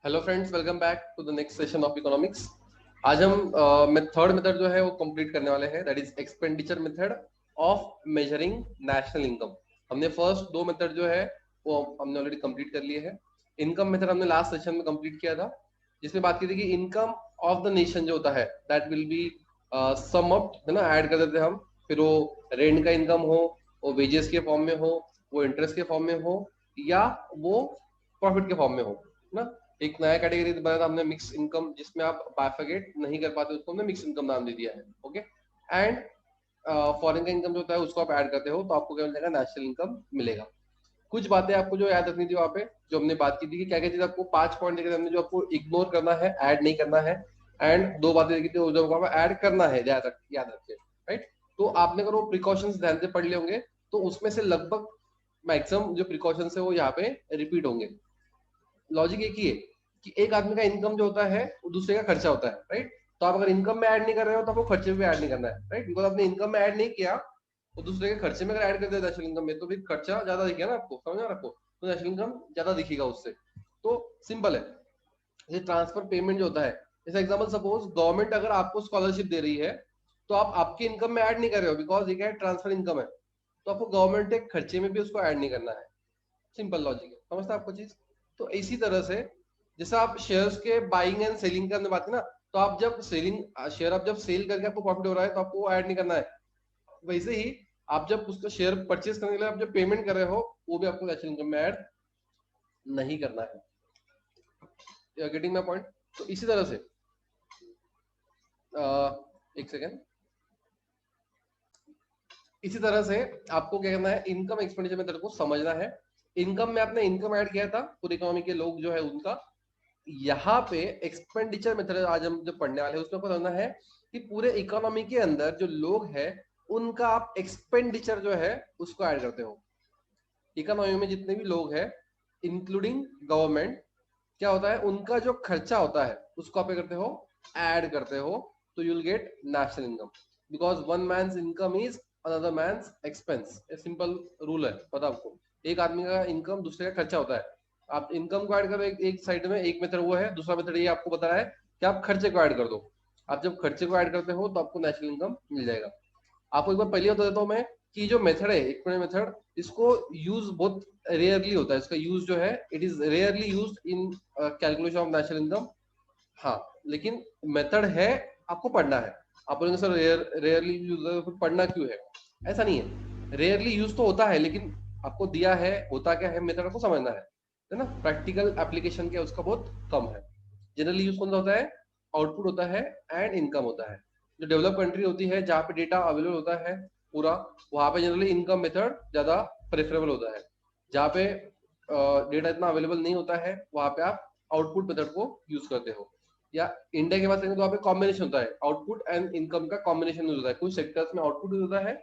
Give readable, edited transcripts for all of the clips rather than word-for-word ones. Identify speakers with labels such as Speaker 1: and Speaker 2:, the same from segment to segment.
Speaker 1: Hello friends, welcome back to the next session of economics. आज हम third method जो है वो कंप्लीट करने वाले हैं, that is expenditure method of measuring national income. हमने फर्स्ट दो मेथड जो है वो हमने ऑलरेडी कंप्लीट कर लिए हैं। इनकम मेथड हमने लास्ट सेशन में कंप्लीट किया था, जिसमें बात की थी कि इनकम ऑफ द नेशन जो होता है that will be sum up, है ना, ऐड कर देते हैं हम। फिर वो रेंट का इनकम हो, वो वेजेस के फॉर्म में हो, वो इंटरेस्ट के फॉर्म में हो, या वो प्रॉफिट के फॉर्म में हो, है ना। एक नया कैटेगरी बनाया था हमने, मिक्स इनकम, जिसमें आप बाइफरकेट नहीं कर पाते उसको हमने मिक्स इनकम नाम दे दिया है। ओके, एंड फॉरेन का इनकम जो होता है उसको आप ऐड करते हो तो आपको क्या मिलेगा, नेशनल इनकम मिलेगा। कुछ बातें आपको जो याद रखनी थी वहाँ पे, जो हमने बात की थी कि क्या क्या चीज आपको 5 पॉइंट देखे थे हमने, जो आपको इग्नोर करना है, ऐड नहीं करना है। एंड दो बातें देखी थी जो आपको ऐड करना है, याद रखिए, राइट। तो आपने अगर वो प्रिकॉशंस ध्यान से पढ़ लिए होंगे तो उसमें से लगभग मैक्सिमम जो प्रिकॉशंस है वो यहाँ पे रिपीट होंगे। लॉजिक एक ही है कि एक आदमी का इनकम जो होता है वो दूसरे का खर्चा होता है, राइट। तो आप अगर इनकम में ऐड नहीं कर रहे हो तो आपको खर्चे में भी ऐड नहीं करना है, राइट। बिकॉज आपने इनकम में ऐड नहीं किया तो दूसरे के खर्चे में अगर ऐड कर दिया नेशनल इनकम में तो फिर खर्चा ज्यादा दिखेगा ना आपको, समझ आपको, तो नेशनल इनकम ज्यादा दिखेगा उससे। तो सिंपल है। ये ट्रांसफर पेमेंट जो होता है, जैसे एग्जाम्पल सपोज गवर्नमेंट अगर आपको स्कॉलरशिप दे रही है तो आप आपके इनकम में ऐड नहीं कर रहे हो, बिकॉज ये क्या है, ट्रांसफर इनकम है। तो आपको गवर्नमेंट के खर्चे में भी उसको ऐड नहीं करना है। सिंपल लॉजिक है, समझते हैं आपको चीज। तो इसी तरह से जैसे आप शेयर्स के बाइंग एंड सेलिंग की हमने बात की ना, तो आप जब सेलिंग शेयर आप जब सेल करके आपको प्रॉफिट हो रहा है तो आपको ऐड नहीं करना है। वैसे ही आप जब उसका शेयर परचेज करने के लिए आप जब पेमेंट कर रहे हो वो भी आपको नेशनल इनकम में ऐड नहीं करना है। Getting my point. तो इसी तरह से एक सेकेंड, इसी तरह से आपको क्या करना है, इनकम एक्सपेंडिचर मेथड को समझना है। इनकम में आपने इनकम ऐड किया था पूरी इकोनॉमी के लोग जो है उनका। यहाँ पे एक्सपेंडिचर मेथड आज हम जो पढ़ने वाले हैं उसमें आपको समझना है कि पूरे इकोनॉमी के अंदर जो लोग हैं उनका आप एक्सपेंडिचर जो है उसको ऐड करते हो। इकोनॉमी में जितने भी लोग हैं इंक्लूडिंग गवर्नमेंट, क्या होता है, उनका जो खर्चा होता है उसको आप क्या करते हो, ऐड करते हो। तो you will get national income, because one man's income is another man's expense. ये सिंपल रूल है, पता आपको। एक आदमी का इनकम दूसरे का खर्चा होता है। आप इनकम को ऐड करो एक साइड में, एक मेथड वो है। दूसरा मेथड ये आपको बता रहा है कि आप खर्चे को ऐड कर दो। आप जब खर्चे को ऐड करते हो तो आपको नेशनल इनकम मिल जाएगा। आपको एक बार पहले बता देता हूँ मैं कि जो मेथड है इक्विटी मेथड, इसको यूज बहुत रेयरली होता है। इसका यूज जो है it is rarely use in calculation of national income. हाँ, लेकिन मेथड है, आपको पढ़ना है। आप बोलेंगे सर रेयरली यूज पढ़ना क्यों है, ऐसा नहीं है। रेयरली यूज तो होता है, लेकिन आपको दिया है होता क्या है, मेथड को समझना है ना। प्रैक्टिकल एप्लीकेशन क्या उसका बहुत कम है। जनरली यूज कौन सा होता है, आउटपुट होता है एंड इनकम होता है। जो डेवलप कंट्री होती है जहाँ पे डेटा अवेलेबल होता है पूरा, वहां पे जनरली इनकम मेथड ज्यादा प्रेफरेबल होता है। जहाँ पे डेटा इतना अवेलेबल नहीं होता है वहां पे आप आउटपुट मेथड को यूज करते हो। या इंडिया की बात करें तो वहाँ पे कॉम्बिनेशन होता है, आउटपुट एंड इनकम का कॉम्बिनेशन यूज होता है। कुछ सेक्टर्स में आउटपुट यूज होता है,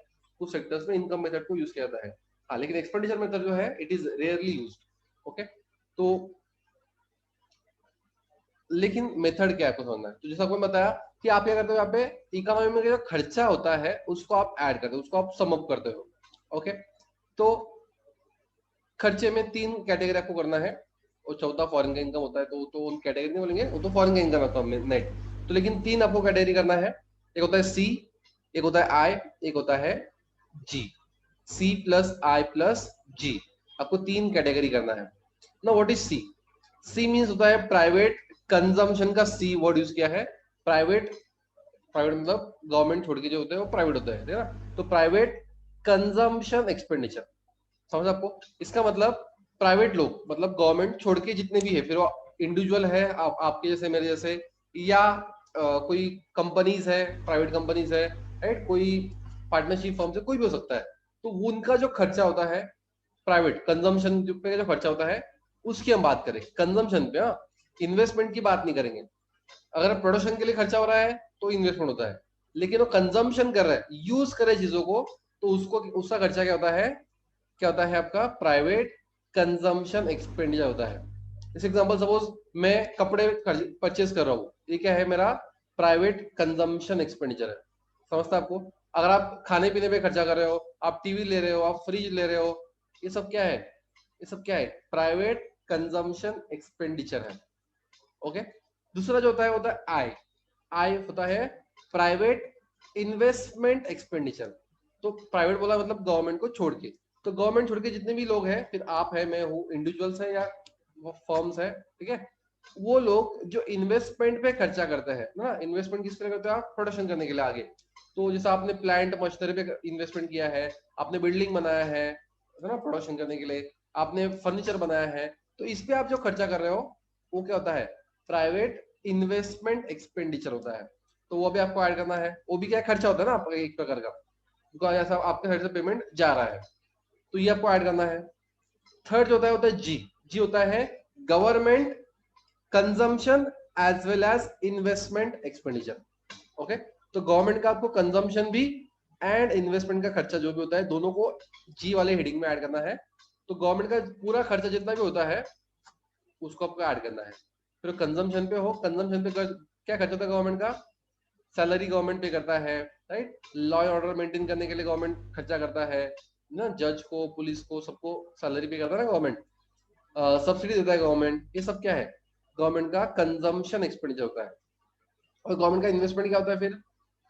Speaker 1: कुछ सेक्टर्स में इनकम मेथड को यूज किया जाता है। हाँ, लेकिन एक्सपेंडिचर मेथड जो है it is rarely use. Okay, तो लेकिन मेथड क्या है आपको समझना है। तो जैसा आपको बताया कि आप क्या करते हो, यहाँ पे इकोनॉमी में जो खर्चा होता है उसको आप ऐड करते हो, उसको आप सम अप करते हो। ओके, तो खर्चे में 3 कैटेगरी आपको करना है। और चौथा फॉरेन का इनकम होता है, तो उन कैटेगरी नहीं बोलेंगे, वो तो फॉरेन का इनकम है नेट। तो लेकिन 3 आपको कैटेगरी करना है। एक होता है सी, एक होता है आई, एक होता है जी। सी प्लस आई प्लस जी, आपको 3 कैटेगरी करना है ना। What is C? C means होता है प्राइवेट कंजम्पशन का सी वर्ड यूज किया है। प्राइवेट, प्राइवेट मतलब गवर्नमेंट छोड़ के जो होते हैं वो प्राइवेट होता है ना। तो प्राइवेट कंजम्पशन एक्सपेंडिचर, समझ आपको। इसका मतलब प्राइवेट लोग मतलब गवर्नमेंट छोड़ के जितने भी है, फिर वो इंडिविजुअल है, आपके जैसे मेरे जैसे, या कोई कंपनीज है, प्राइवेट कंपनीज है, राइट, कोई पार्टनरशिप फर्म से, कोई भी हो सकता है। तो उनका जो खर्चा होता है प्राइवेट कंजम्पशन पे, जो खर्चा होता है उसकी हम बात करें कंजम्पशन पे। हाँ, इन्वेस्टमेंट की बात नहीं करेंगे। अगर प्रोडक्शन के लिए खर्चा हो रहा है तो इन्वेस्टमेंट होता है, लेकिन वो कंजम्पशन कर रहा है, यूज करे चीजों को, तो उसको उसका खर्चा क्या होता है, क्या होता है आपका प्राइवेट कंजम्पशन एक्सपेंडिचर होता है। जैसे एग्जांपल सपोज मैं कपड़े परचेज कर रहा हूँ, ये क्या है, मेरा प्राइवेट कंजम्पशन एक्सपेंडिचर है। समझता आपको। अगर आप खाने पीने पे खर्चा कर रहे हो, आप टीवी ले रहे हो, आप फ्रिज ले रहे हो, ये सब क्या है, ये सब क्या है, प्राइवेट कंजम्पशन एक्सपेंडिचर है। ओके, दूसरा जो होता है आई। आई होता है प्राइवेट इन्वेस्टमेंट एक्सपेंडिचर। तो प्राइवेट बोला मतलब गवर्नमेंट को छोड़ के, तो गवर्नमेंट छोड़ के जितने भी लोग हैं, फिर आप है, मैं हूँ, इंडिविजुअल्स है या वो फर्म्स है, ठीक है, वो लोग जो इन्वेस्टमेंट पे खर्चा करते हैं ना, इन्वेस्टमेंट किस तरह करते हैं आप, प्रोडक्शन करने के लिए आगे। तो जैसे आपने प्लांट मशीनरी पे इन्वेस्टमेंट किया है, आपने बिल्डिंग बनाया है ना प्रोडक्शन करने के लिए, आपने फर्नीचर बनाया है, तो इस पे आप जो खर्चा कर रहे हो वो क्या होता है, प्राइवेट इन्वेस्टमेंट एक्सपेंडिचर होता है। तो वो भी आपको ऐड करना है, वो भी क्या खर्चा होता है ना आपका एक प्रकार का, क्योंकि ऐसा आपके साइड से पेमेंट जा रहा है, तो ये आपको ऐड करना है। थर्ड जो होता है जी। जी होता है government consumption as well as investment expenditure. Okay, तो गवर्नमेंट का आपको कंजम्पशन भी एंड इन्वेस्टमेंट का खर्चा जो भी होता है, दोनों को जी वाले हेडिंग में ऐड करना है। तो गवर्नमेंट का पूरा खर्चा जितना भी होता है उसको आपको ऐड करना है। फिर कंजम्पशन पे हो, कंजम्पशन पे क्या खर्चा होता है गवर्नमेंट का, सैलरी गवर्नमेंट पे करता है, right, law and order maintain करने के लिए गवर्नमेंट खर्चा करता है ना, जज को, पुलिस को, सबको सैलरी पे करता है ना गवर्नमेंट, सब्सिडी देता है गवर्नमेंट, ये सब क्या है, गवर्नमेंट का कंजम्पशन एक्सपेंडिचर होता है। और गवर्नमेंट का इन्वेस्टमेंट क्या होता है फिर,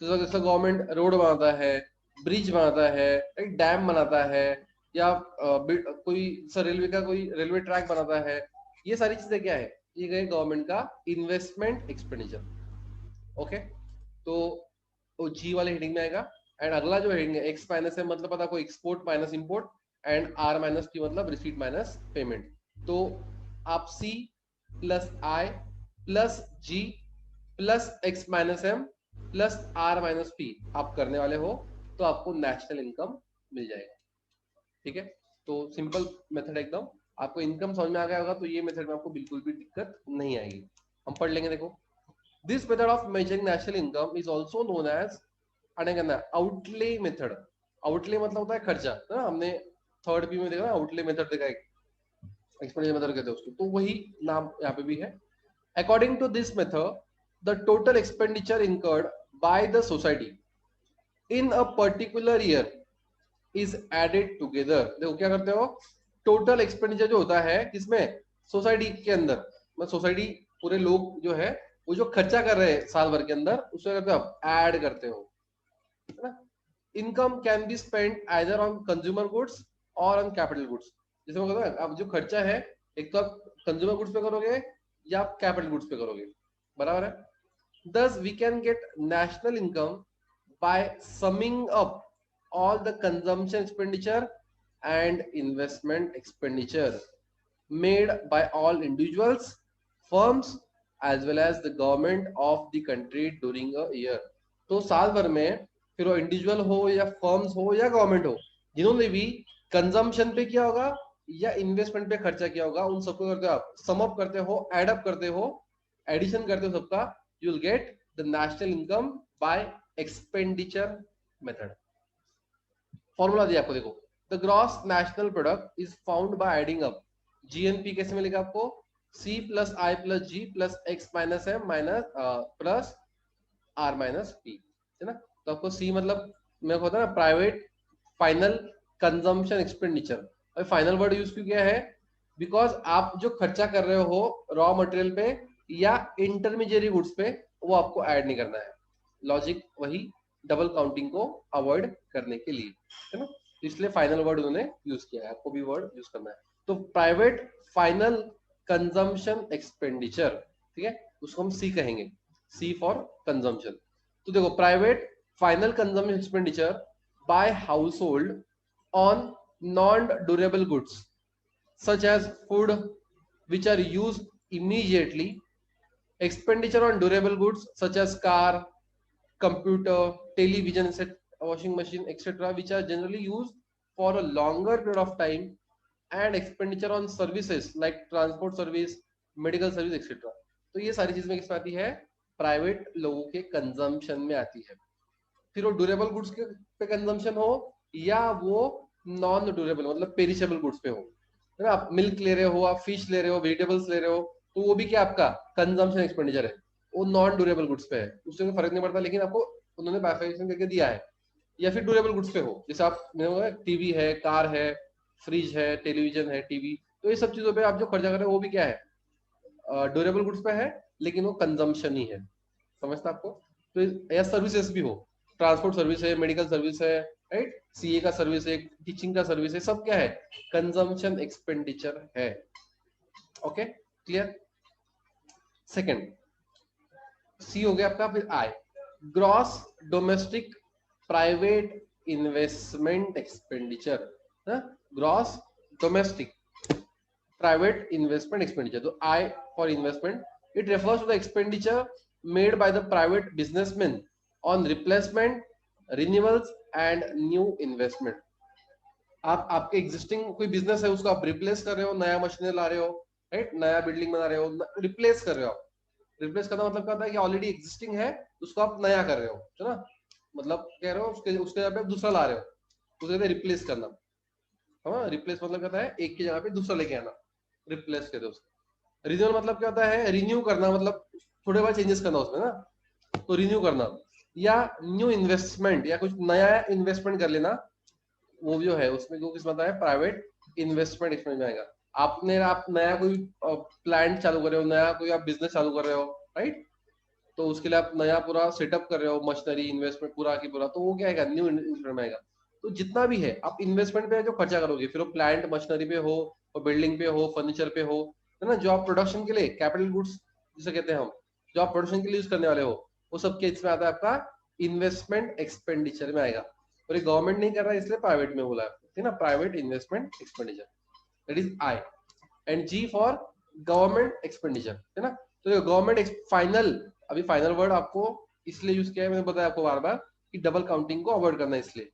Speaker 1: तो जैसे गवर्नमेंट रोड बनाता है, ब्रिज बनाता है, एक डैम बनाता है, या कोई रेलवे का कोई रेलवे ट्रैक बनाता है, ये सारी चीजें क्या है, ये गए गवर्नमेंट का इन्वेस्टमेंट एक्सपेंडिचर। ओके, तो वो जी वाले हेडिंग में आएगा। एंड अगला जो हेडिंग है एक्स माइनस है, मतलब पता कोई export minus import, and R minus P मतलब रिसीट माइनस पेमेंट। तो आप C plus I plus G plus X minus M plus R minus P आप करने वाले हो, तो आपको नेशनल इनकम मिल जाएगा। ठीक है, तो सिंपल मेथड एकदम, आपको इनकम समझ में आ गया होगा, तो ये मेथड में आपको बिल्कुल भी दिक्कत नहीं आएगी। हम पढ़ लेंगे, देखो, this method of measuring national income is also known as outlay method. Outlay मतलब होता है खर्चा, है ना, हमने थर्ड पी में देखा ना, आउटले मेथड देखा, एक्सपेंडिचर मेथड कहते हैं उसको, तो वही नाम यहाँ पे भी है। According to this method the total expenditure incurred by the society in a particular year is added together. देखो क्या करते हो, टोटल एक्सपेंडिचर जो होता है किसमें, सोसाइटी के अंदर, मतलब सोसाइटी पूरे लोग जो है वो जो खर्चा कर रहे हैं साल भर के अंदर, उसमें करते हो आप ऐड करते हो, है ना। Income can be spend either on consumer goods और ऑन कैपिटल गुड्स। जैसे मैं कहता हूँ, अब जो खर्चा है एक तो आप कंज्यूमर गुड्स पे करोगे या आप कैपिटल गुड्स पे करोगे, बराबर है। Thus, we can get national income by summing up all the consumption expenditure and investment expenditure made by all individuals, firms, as well as the government of the country during a year. तो साल भर में फिर वो individual हो या firms हो या गवर्नमेंट हो, जिन्होंने भी कंजम्पशन पे किया होगा या इन्वेस्टमेंट पे खर्चा किया होगा, उन सबको करते हो आप सम अप करते हो, एड अप करते हो, एडिशन करते हो सबका, you will get the national income by expenditure method. Formula दिया आपको, देखो, the gross national product is found by adding up, GNP कैसे मिलेगा आपको, C plus I plus G plus X minus M minus plus R minus P, है ना। तो आपको सी मतलब मेरे को होता है ना प्राइवेट फाइनल कंजम्पशन एक्सपेंडिचर। और फाइनल वर्ड यूज क्यों किया है, बिकॉज आप जो खर्चा कर रहे हो रॉ मटेरियल पे या इंटरमीडिएरी गुड्स पे, वो आपको ऐड नहीं करना है। लॉजिक वही, डबल काउंटिंग को अवॉइड करने के लिए, है ना, इसलिए फाइनल वर्ड उन्होंने यूज किया है, आपको भी वर्ड यूज करना है। तो प्राइवेट फाइनल कंजम्पशन एक्सपेंडिचर, ठीक है, उसको हम सी कहेंगे, सी फॉर कंजम्पशन। तो देखो, private final consumption expenditure bye household on non durable goods such as food which are used immediately, expenditure on durable goods such as car, computer, television, washing machine, etc., which are generally used for a longer period of time, and expenditure on services like transport service, medical service, etc. तो ये सारी चीज में किसमें आती है, private लोगों के कंजम्पशन में आती है। फिर वो ड्यूरेबल गुड्स के पे कंजम्पशन हो या वो नॉन ड्यूरेबल मतलब पेरिशेबल गुड्स पे हो, है ना, आप मिल्क ले रहे हो, आप फिश ले रहे हो, वेजिटेबल्स ले रहे हो, तो वो भी क्या आपका कंजम्पशन एक्सपेंडिचर है, वो नॉन ड्यूरेबल गुड्स पे है, उससे कोई फर्क नहीं पड़ता, लेकिन आपको उन्होंने बाइफरकेशन करके दिया है। या फिर ड्यूरेबल गुड्स पे हो, जैसे आप टीवी है, कार है, फ्रिज है, टेलीविजन है, टीवी, तो ये सब चीजों पे आप जो खर्चा कर रहे हो वो भी क्या है, ड्यूरेबल गुड्स पे है लेकिन वो कंजम्पशन ही है, समझता आपको? तो या सर्विसेज भी हो, ट्रांसपोर्ट सर्विस है, मेडिकल सर्विस है, राइट, सीए का सर्विस है, टीचिंग का सर्विस है, सब क्या है? कंजम्पशन एक्सपेंडिचर है। Okay, clear? सेकंड सी हो गया आपका। फिर I, gross domestic private investment expenditure, gross domestic private investment expenditure. So I for investment, it refers to the expenditure made by the private businessmen on replacement, renewals and new investment. आप आपके existing कोई business है उसको आप replace कर रहे हो, नया मशीनरी ला रहे हो, राइट, नया बिल्डिंग बना रहे हो, रिप्लेस कर रहे हो। रिप्लेस करना मतलब क्या होता है कि ऑलरेडी एग्जिस्टिंग है उसको आप नया कर रहे हो, है ना, मतलब कह रहे हो उसके उसके जगह पे दूसरा ला रहे हो, उसे कहते हैं रिप्लेस करना। हाँ, रिप्लेस मतलब क्या होता है? एक की जगह पे दूसरा लेके आना, रिप्लेस कहते हैं उसको। रिन्यूअल मतलब क्या होता है? रिन्यू करना, मतलब थोड़े बहुत चेंजेस करना उसमें ना, तो रिन्यू करना। या न्यू इन्वेस्टमेंट, या कुछ नया इन्वेस्टमेंट कर लेना, वो जो है उसमें जो किस आता है? प्राइवेट इन्वेस्टमेंट इसमें जाएगा। आप नया कोई प्लांट चालू कर रहे हो, नया कोई आप बिजनेस चालू कर रहे हो, राइट, तो उसके लिए आप नया पूरा सेटअप कर रहे हो, मशीनरी इन्वेस्टमेंट पूरा की पूरा, तो वो क्या आएगा? न्यू इन्वेस्टमेंट में आएगा। तो जितना भी है आप इन्वेस्टमेंट पे जो खर्चा करोगे, फिर वो प्लांट मशीनरी पे हो और बिल्डिंग पे हो, फर्नीचर पे हो, है ना, जो आप प्रोडक्शन के लिए कैपिटल गुड्स जिसे कहते हैं हम, जो आप प्रोडक्शन के लिए यूज करने वाले हो, वो सब के इसमें आता है आपका इन्वेस्टमेंट एक्सपेंडिचर में आएगा। और ये गवर्नमेंट नहीं कर रहा है इसलिए प्राइवेट में बोला है ना, private investment expenditure, that is I. And G for government expenditure, है ना। तो गवर्नमेंट फाइनल, अभी फाइनल वर्ड आपको इसलिए यूज किया है, मैंने बताया आपको बार बार कि डबल काउंटिंग को अवॉइड करना है, इसलिए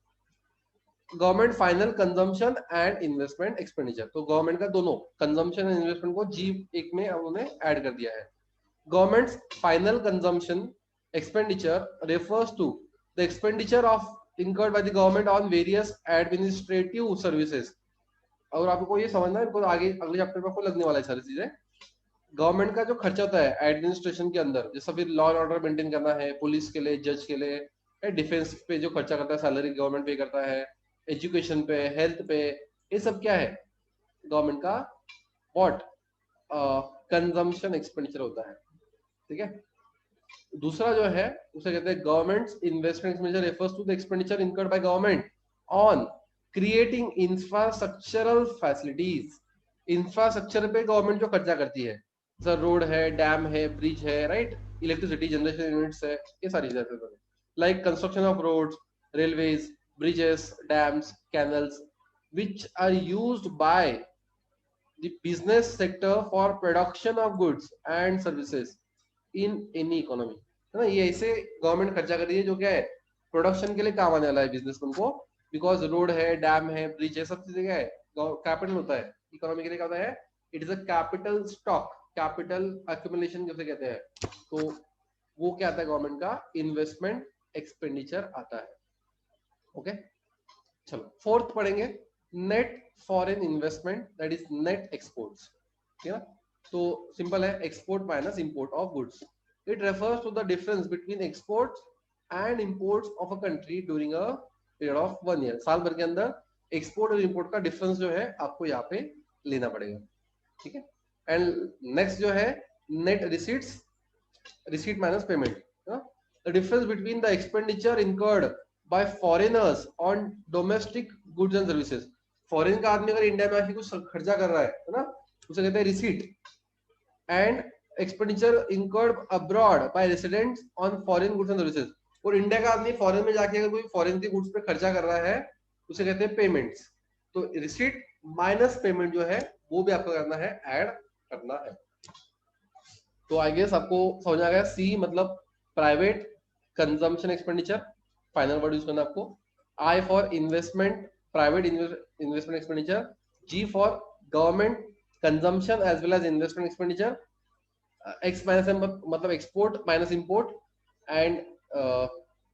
Speaker 1: government final consumption and investment expenditure. तो गवर्नमेंट का दोनों कंजम्पशन एंड इन्वेस्टमेंट को जी एक में उन्होंने ऐड कर दिया है। Government final consumption expenditure refers to the expenditure of incurred by the government on various administrative services। और आपको ये समझना है, बिकॉज आगे अगले चैप्टर में आपको लगने वाला है सारी चीजें। गवर्नमेंट का जो खर्चा होता है एडमिनिस्ट्रेशन के अंदर, जैसा फिर लॉ एंड ऑर्डर मेंटेन करना है, पुलिस के लिए, जज के लिए, डिफेंस पे जो खर्चा करता है, सैलरी गवर्नमेंट पे करता है, एजुकेशन पे, हेल्थ पे, ये सब क्या है? गवर्नमेंट का व्हाट कंजम्पशन एक्सपेंडिचर होता है, ठीक है। दूसरा जो है उसे कहते हैं government investment expenditure refers to the expenditure incurred by government on creating infrastructural facilities. Infrastructure पे गवर्नमेंट जो खर्चा करती है, सर रोड है, डैम है, ब्रिज है, राइट, इलेक्ट्रिसिटी जनरेशन यूनिट्स है, ये सारी चीजें, like construction of roads, railways, bridges, dams, canals which are used by the business sector for production of goods and services in any economy, है ना। ये ऐसे गवर्नमेंट खर्चा कर रही है जो क्या है? प्रोडक्शन के लिए काम आने वाला है बिजनेसमैन को, बिकॉज रोड है, डैम है, ब्रिज है, सब चीजें क्या है? कैपिटल होता है इकोनॉमी के लिए, क्या होता है? It is a capital stock, capital accumulation जैसे कहते हैं। तो वो क्या आता है? गवर्नमेंट का इन्वेस्टमेंट एक्सपेंडिचर आता है। ओके, चलो फोर्थ पढ़ेंगे, net foreign investment, that is net exports, ठीक है। तो सिंपल है, export minus import of goods. It refers to the difference between exports and imports of a country during a period of 1 year. साल भर के अंदर export और import का डिफरेंस जो है आपको यहाँ पे लेना पड़ेगा, ठीक है। एंड नेक्स्ट जो है net receipts, receipt minus payment, the difference between the expenditure incurred bye foreigners on domestic goods and services. Foreign का आदमी अगर इंडिया में आके कुछ खर्चा कर रहा है ना, उसे कहते हैं receipt. And expenditure incurred abroad by residents on foreign goods and services. और इंडिया का आदमी फॉरेन में जाके अगर कोई फॉरेन की गुड्स पे खर्चा कर रहा है, उसे कहते हैं पेमेंट्स। तो रिसीट माइनस पेमेंट जो है वो भी आपको करना है, ऐड करना है। तो आई गेस आपको समझ आ गया। सी मतलब private consumption expenditure, final word use करना आपको। I for investment, private investment expenditure. G for government consumption as well as investment expenditure. X minus M मतलब export minus import, and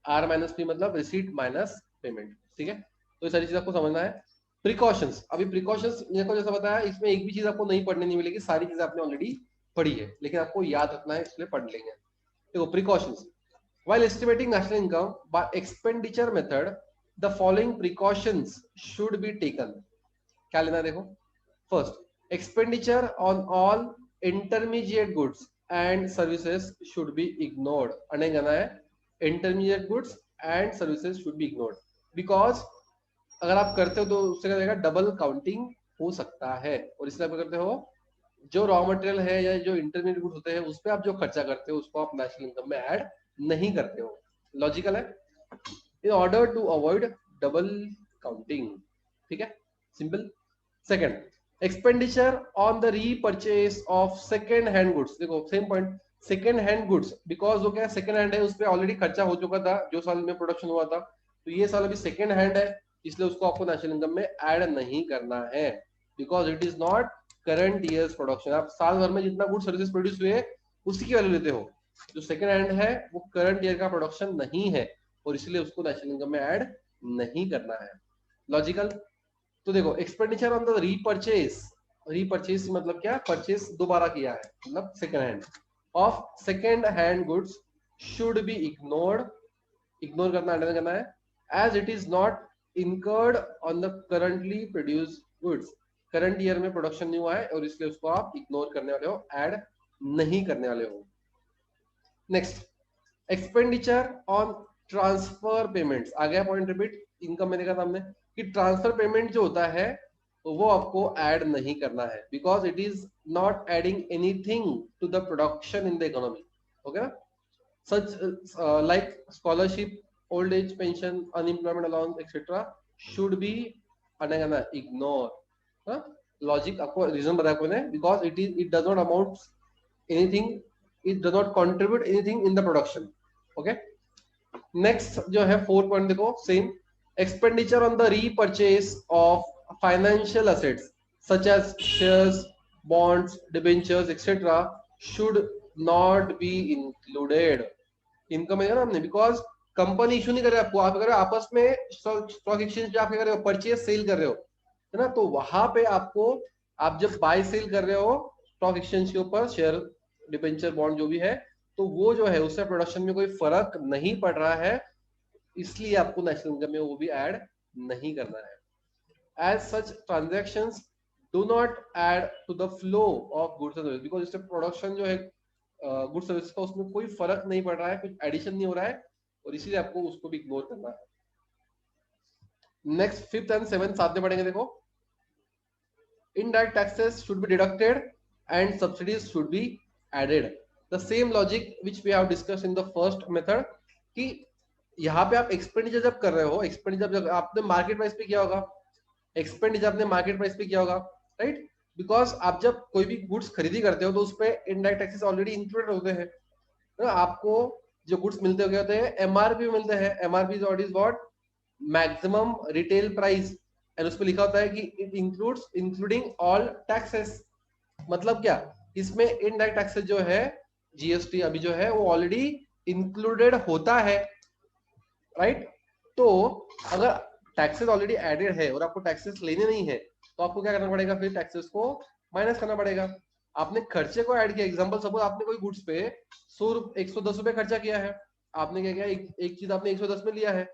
Speaker 1: R minus P मतलब receipt minus payment, ठीक है। तो ये सारी चीज आपको समझना है। प्रिकॉशंस, अभी प्रिकॉशंस को जैसा बताया, इसमें एक भी चीज आपको नहीं पढ़ने नहीं मिलेगी, सारी चीजें आपने ऑलरेडी पढ़ी है, लेकिन आपको याद रखना है इसलिए पढ़ लेंगे। देखो precautions, while estimating national income by expenditure method the following precautions should be taken। क्या लेना है देखो, first expenditure on all intermediate goods and services should be ignored. अने कहना है intermediate goods and services should be ignored because अगर आप करते हो तो उससे क्या रहेगा, डबल काउंटिंग हो सकता है. और इसलिए आप करते हो जो रॉ मटेरियल है या जो इंटरमीडिएट गुड्स होते हैं उस पर आप जो खर्चा करते हो उसको आप नेशनल इनकम में ऐड नहीं करते हो. लॉजिकल है. In order to avoid double counting. ठीक है, simple. Second, expenditure on the repurchase of second hand goods. देखो same point, second hand goods because वो क्या सेकंड हैंड है, उस पर ऑलरेडी खर्चा हो चुका था जो साल में प्रोडक्शन हुआ था, तो ये साल अभी सेकंड हैंड है, इसलिए उसको आपको नेशनल इनकम में ऐड नहीं करना है because it is not current years production. आप साल भर में जितना गुड सर्विसेज प्रोड्यूस हुए उसी की वैल्यू लेते हो. जो सेकंड हैंड है वो करंट ईयर का प्रोडक्शन नहीं है और इसलिए उसको नेशनल इनकम में ऐड नहीं करना है. लॉजिकल. तो देखो expenditure on the repurchase, repurchase मतलब क्या, परचेज दोबारा किया है मतलब second hand of second hand goods should be ignored. Ignore करना, अंडर करना है. As it is not incurred on the currently produced goods. Current year में प्रोडक्शन नहीं हुआ है और इसलिए उसको आप इग्नोर करने वाले हो, ऐड नहीं करने वाले हो. Next, expenditure on transfer payments. आ गया पॉइंट रिपीट, इनकम में देखा था हमने कि ट्रांसफर पेमेंट जो होता है तो वो आपको ऐड नहीं करना है because it is not adding anything to the production in the economy. Okay, such like scholarship, old age pension, unemployment allowance etcetera should be ignore. Logic आपको रीजन बताया मैंने, because it does not amount anything, it does not contribute anything in the production. Okay, next जो है 4 point देखो same, expenditure on the repurchase of financial assets such as shares, bonds, debentures etcetera should not be included. Income है ना हमने, because company issue नहीं कर रहे आपको, आप अगर आपस में स्टॉक एक्सचेंज पे आप क्या कर रहे हो, परचेज सेल कर रहे हो है ना, तो वहां पे आपको, आप जब बाय सेल कर रहे हो स्टॉक एक्सचेंज के ऊपर शेयर, डिबेंचर, बॉन्ड जो भी है, तो वो जो है उससे प्रोडक्शन में कोई फर्क नहीं पड़ रहा है, इसलिए आपको नेशनल इनकम में वो भी ऐड नहीं करना है. As such transactions do not add to the flow of goods and service because इससे प्रोडक्शन जो है गुड्स सर्विस का उसमें कोई फर्क नहीं पड़ रहा है, कुछ एडिशन नहीं हो रहा है और इसीलिए आपको उसको भी इग्नोर करना है. नेक्स्ट, फिफ्थ एंड सेवेंथ साथ में पढ़ेंगे. देखो, indirect taxes should be deducted and subsidies should be added. The same logic which we have discussed in the first method कि यहाँ पे आप एक्सपेंडिचर जब कर रहे हो, एक्सपेंडिचर जब आपने मार्केट प्राइस पे किया होगा, एक्सपेंडिचर आपने मार्केट प्राइस पे किया होगा, राइट, बिकॉज आप जब कोई भी गुड्स खरीदी करते हो तो उस पर इनडायरेक्ट टैक्सेस ऑलरेडी इंक्लूडेड होते हैं. तो आपको जो गुड्स मिलते होते हैं एमआरपी मिलते हैं. MRP is what, maximum retail price, and उस पर लिखा होता है कि it includes including all taxes. मतलब क्या, इसमें इनडायरेक्ट टैक्सेस जो है, जीएसटी अभी जो है वो ऑलरेडी इंक्लूडेड होता है, राइट. तो अगर टैक्सेस ऑलरेडी एडेड है और आपको टैक्सेस लेने नहीं है तो आपको क्या करना पड़ेगा, फिर टैक्सेस को माइनस करना पड़ेगा. आपने खर्चे को ऐड किया, एग्जांपल सपोज आपने कोई गुड्स पे 110 रुपए खर्चा किया है, आपने क्या किया, एक चीज आपने 110 में लिया है,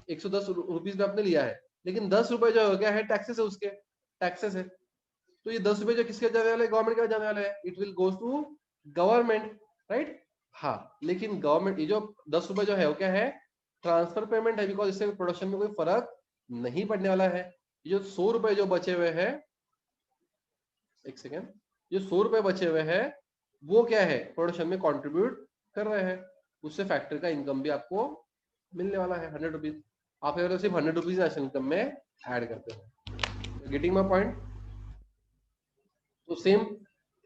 Speaker 1: 110 रुपीज में आपने लिया है, लेकिन 10 रुपए जो हो गया है टैक्सेस है, उसके टैक्सेस है, तो ये 10 रुपए जो किसके जाने वाले, गवर्नमेंट के जाने वाले हैं, it will goes to government, right. हाँ, लेकिन गवर्नमेंट ये जो 10 रुपए जो है वो क्या है, ट्रांसफर पेमेंट है, बिकॉज इससे प्रोडक्शन में कोई फर्क नहीं पड़ने वाला है. ये जो 100 रुपए जो बचे हुए हैं, एक सेकेंड, जो 100 रुपए बचे हुए हैं वो क्या है, प्रोडक्शन में कंट्रीब्यूट कर रहे हैं, उससे फैक्ट्री का इनकम भी आपको मिलने वाला है 100 रुपीज. आप अगर सिर्फ 100 रुपीज नेशनल इनकम में ऐड करते हो. Getting my point. तो सेम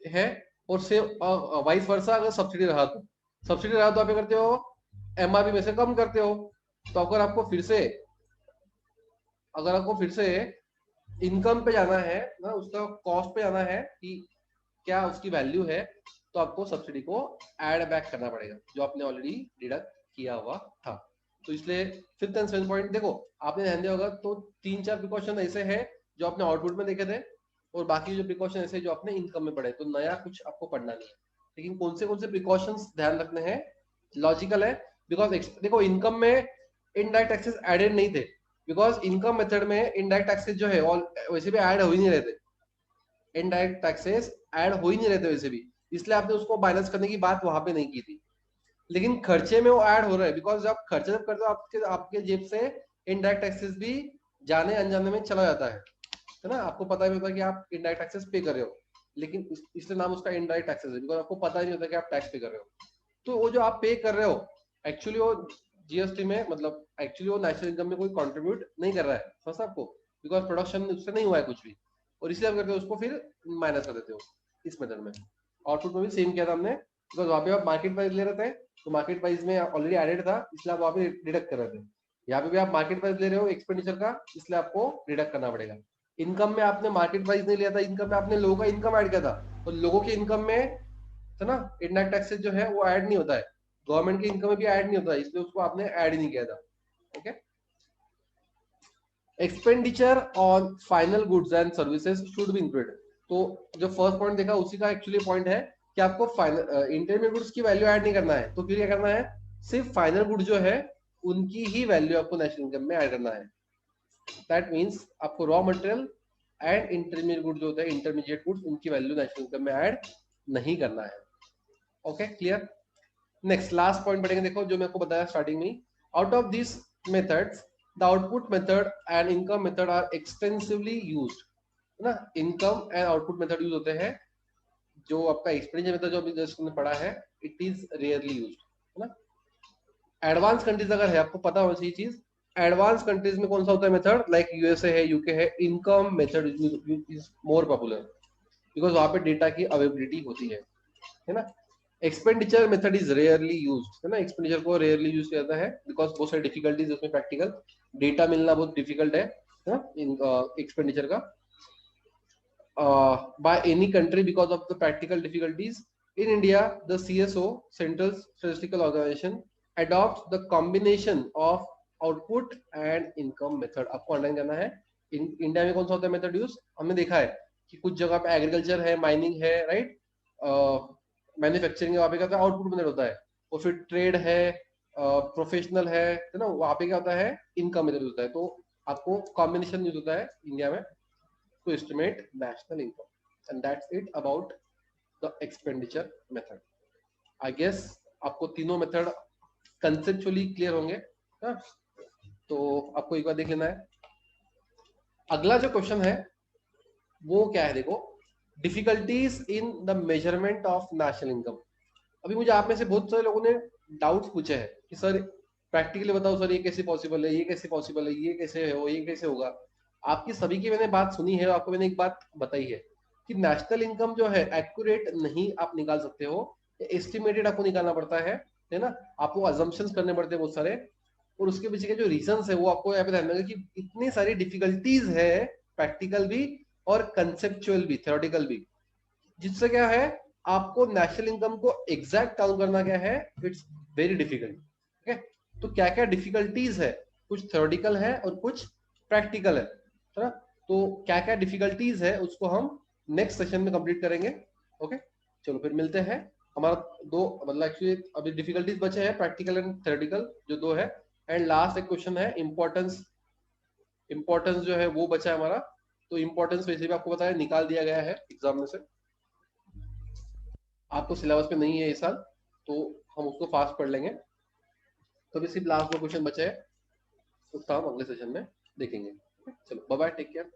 Speaker 1: है. और सेम वाइस वर्सा, अगर सब्सिडी रहा तो आप क्या करते हो, एमआरपी में से कम करते हो. तो अगर आपको फिर से इनकम पे जाना है ना, उसका कॉस्ट पे जाना है कि क्या उसकी वैल्यू है, तो आपको सब्सिडी को ऐड बैक करना पड़ेगा जो आपने ऑलरेडी डिडक्ट किया हुआ था. तो इसलिए फिफ्थ एंड सेवेंथ पॉइंट देखो आपने ध्यान दिया होगा, तो 3-4 प्रिकॉशन ऐसे हैं जो आपने आउटपुट में देखे थे और बाकी जो प्रिकॉशन ऐसे जो आपने इनकम में पढ़े. तो नया कुछ आपको पढ़ना नहीं है, लेकिन कौन से प्रिकॉशंस ध्यान रखने हैं, लॉजिकल है. बिकॉज देखो इनकम में इनडायरेक्ट टैक्सेस एडेड नहीं थे, बिकॉज इनकम मेथड में इनडायरेक्ट टैक्सेस जो है वैसे भी ऐड हो ही नहीं रहे थे. इनडायरेक्ट टैक्सेस ऐड हो ही नहीं रहे थे वैसे भी, इसलिए आपने उसको माइनस करने की बात वहां पे नहीं की थी। लेकिन खर्चे में वो ऐड हो रहा है, बिकॉज जब खर्चे जब करते हो आपके आपके जेब से इनडायरेक्ट टैक्सेस भी जाने अनजाने में चला जाता है ना। आपको पता नहीं होता कि आप इनडायरेक्ट टैक्सेस पे कर रहे हो, लेकिन इसलिए नाम उसका इनडायरेक्ट टैक्सेस है, बिकॉज आपको पता ही नहीं होता कि आप टैक्स पे कर रहे हो। तो वो जो आप पे कर रहे हो एक्चुअली वो जीएसटी में, मतलब एक्चुअली वो नेशनल इनकम में कोई कंट्रीब्यूट नहीं कर रहा है फर्स्ट आपको, बिकॉज प्रोडक्शन उससे नहीं हुआ है कुछ भी, और इसलिए आप करते हो उसको फिर माइनस कर देते हो इस मेथड में। आउटपुट में भी सेम किया था हमने, बिकॉज वहां पे आप मार्केट प्राइस ले रहे थे, तो मार्केट प्राइस में ऑलरेडी एडेड था, इसलिए आप वहां पे डिडक्ट कर रहे थे। यहाँ पे भी आप मार्केट प्राइस ले रहे हो एक्सपेंडिचर का, इसलिए आपको डिडक्ट करना पड़ेगा। इनकम में आपने मार्केट प्राइस नहीं लिया था, इनकम में आपने लोगों का इनकम ऐड किया था, और लोगों के इनकम में है ना इनडायरेक्ट टैक्सेस जो है वो ऐड नहीं होता है, गवर्नमेंट की इनकम में भी ऐड नहीं होता है, इसलिए उसको आपने ऐड ही नहीं किया था। Okay, expenditure on final goods and services should be included. तो जो फर्स्ट पॉइंट देखा उसी का एक्चुअली पॉइंट है कि आपको फाइनल इंटरमीडिएट गुड्स की वैल्यू ऐड नहीं करना है, तो फिर क्या करना है, सिर्फ फाइनल गुड जो है उनकी ही वैल्यू आपको नेशनल इनकम में ऐड करना है। दैट मीन्स आपको raw material and intermediate good जो होता है, इंटरमीडिएट गुड्स, उनकी वैल्यू नेशनल इनकम में ऐड नहीं करना है। Okay, clear. Next last point पढ़ेंगे, देखो जो मैं आपको बताया स्टार्टिंग में, out of this methods the output method and income method are extensively used, है ना। Income and output method use होते हैं, जो आपका एक्सपेंडिचर मेथड जो अभी जस्ट हमने पढ़ा है इट इज रेयरली यूज्ड, है ना। एडवांस कंट्रीज अगर है, आपको पता होना चाहिए चीज, एडवांस कंट्रीज में कौन सा होता है मेथड, लाइक यूएसए है, यूके है, income method is more popular, because वहां पे डेटा की अवेलेबिलिटी होती है ना। Expenditure method is rarely used, है ना, एक्सपेंडिचर को रेयरली यूज किया जाता है, बिकॉज बहुत सारी डिफिकल्टीज उसमें, प्रैक्टिकल डेटा मिलना बहुत डिफिकल्ट है ना एक्सपेंडिचर का by any country because of the practical difficulties. In India, the CSO, Central Statistical Organization, adopts the combination of output and income method. आपको अंडरस्टैंड करना है इंडिया में कौन सा होता है मेथड यूज, हमने देखा है कि कुछ जगह पे एग्रीकल्चर है, माइनिंग है, राइट, मैन्युफैक्चरिंग है, वहाँ पे क्या होता है आउटपुट मेथड होता है, और फिर ट्रेड है, प्रोफेशनल है ना, वहाँ पे क्या होता है इनकम मेथड होता है। तो आपको कॉम्बिनेशन यूज होता है इंडिया में to estimate national income, and that's it about the expenditure method. I guess आपको तीनों मेथड कंसेप्चुअली क्लियर होंगे ना? तो आपको एक बार देख लेना है। अगला जो क्वेश्चन है वो क्या है, देखो, difficulties in the measurement of national income. अभी मुझे आप में से बहुत सारे लोगों ने डाउट्स पूछे हैं कि सर प्रैक्टिकली बताओ सर, ये कैसे पॉसिबल है, ये कैसे पॉसिबल है, ये कैसे हो, ये कैसे होगा। आपकी सभी की मैंने बात सुनी है, आपको मैंने एक बात बताई है कि नेशनल इनकम जो है एक्यूरेट नहीं आप निकाल सकते हो, एस्टिमेटेड आपको निकालना पड़ता है ना। आपको अजम्पशंस करने पड़ते हैं बहुत सारे, और उसके पीछे के जो रीजंस है वो आपको यहाँ पे ध्यान रखना कि इतनी सारी डिफिकल्टीज है, प्रैक्टिकल भी और कंसेप्चुअल भी, थ्योरेटिकल भी, जिससे क्या है आपको नेशनल इनकम को एग्जैक्ट काउंट करना क्या है, इट्स वेरी डिफिकल्ट। ठीक है, तो क्या क्या डिफिकल्टीज है, कुछ थ्योरेटिकल है और कुछ प्रैक्टिकल है ना। तो क्या क्या डिफिकल्टीज है उसको हम नेक्स्ट सेशन में कंप्लीट करेंगे। ओके, चलो फिर मिलते हैं। हमारा दो, मतलब एक्चुअली अभी डिफिकल्टीज बचे हैं, प्रैक्टिकल एंड थ्योरेटिकल जो दो है, एंड लास्ट एक क्वेश्चन है इंपॉर्टेंस। इंपॉर्टेंस जो है वो बचा है हमारा, तो इंपॉर्टेंस वैसे भी आपको बताया निकाल दिया गया है एग्जाम में से, आपको सिलेबस में नहीं है इस साल, तो हम उसको फास्ट पढ़ लेंगे। तो अभी सिर्फ लास्ट दो क्वेश्चन बचे हैं, उसका हम अगले सेशन में देखेंगे। चलो बाय बाय, टेक केयर।